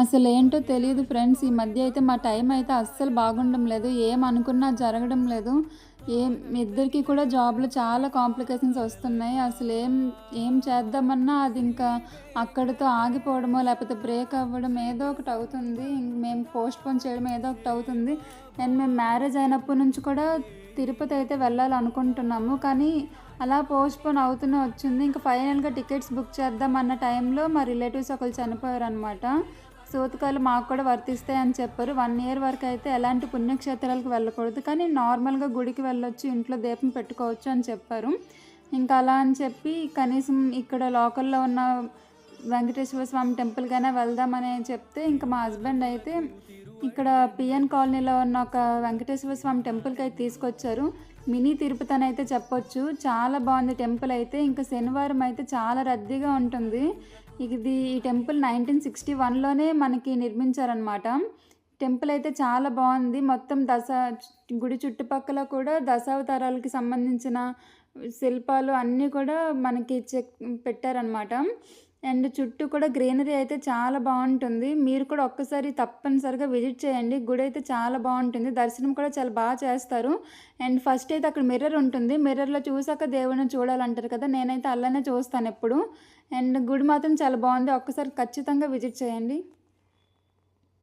అసలేంటో తెలీదు ఫ్రెండ్స్. ఈ మధ్య అయితే మా టైం అయితే అస్సలు బాగుండడం లేదు. ఏమనుకున్నా జరగడం లేదు. ఇద్దరికీ కూడా జాబ్‌లో చాలా కాంప్లికేషన్స్ వస్తున్నాయి. ఏం చేద్దామన్నా అది ఇంకా అక్కడితో ఆగిపోవడమో, లేకపోతే బ్రేక్ అవ్వడం ఏదో ఒకటి అవుతుంది. మేము పోస్ట్‌పోన్ చేయడం ఏదో ఒకటి అవుతుంది. అండ్ మేము మ్యారేజ్ అయినప్పటి నుంచి కూడా తిరుపతి అయితే వెళ్ళాలనుకుంటున్నాము. కానీ అలా పోస్ట్‌పోన్ అవుతూనే వచ్చింది. ఇంక ఫైనల్‌గా టికెట్స్ బుక్ చేద్దాం అన్న టైంలో మా రిలేటివ్స్ ఒకళ్ళు చనిపోయారనమాట. సూతకాలు మాకు కూడా వర్తిస్తాయని చెప్పారు. 1 ఇయర్ వరకైతే ఎలాంటి పుణ్యక్షేత్రాలకు వెళ్ళకూడదు. కానీ నార్మల్‌గా గుడికి వెళ్ళొచ్చు, ఇంట్లో దీపం పెట్టుకోవచ్చు అని చెప్పారు. ఇంకా అలా అని చెప్పి కనీసం ఇక్కడ లోకల్‌లో ఉన్న వెంకటేశ్వర స్వామి టెంపుల్‌కైనా వెళ్దామని చెప్తే, ఇంక మా హస్బెండ్ అయితే ఇక్కడ పిఎన్ కాలనీలో ఉన్న ఒక వెంకటేశ్వర స్వామి టెంపుల్‌కైతే తీసుకొచ్చారు. మినీ తిరుపతి అని అయితే చెప్పొచ్చు. చాలా బాగుంది టెంపుల్ అయితే. ఇంకా శనివారం అయితే చాలా రద్దీగా ఉంటుంది. ఈ టెంపుల్ 1961లోనే మనకి నిర్మించారనమాట. టెంపుల్ అయితే చాలా బాగుంది. మొత్తం గుడి చుట్టుపక్కల కూడా దశావతారాలకి సంబంధించిన శిల్పాలు అన్నీ కూడా మనకి పెట్టారనమాట. అండ్ చుట్టూ కూడా గ్రీనరీ అయితే చాలా బావుంటుంది. మీరు కూడా ఒక్కసారి తప్పనిసరిగా విజిట్ చేయండి. గుడైతే చాలా బావుంటుంది. దర్శనం కూడా చాలా చేస్తారు. అండ్ ఫస్ట్ అయితే అక్కడ మిర్రర్ ఉంటుంది. మిర్రర్‌లో చూసాక దేవుడిని చూడాలంటారు కదా! నేనైతే అలానే చూస్తానెప్పుడు. అండ్ గుడి మాత్రం చాలా బావుంది. ఒక్కసారి ఖచ్చితంగా విజిట్ చేయండి.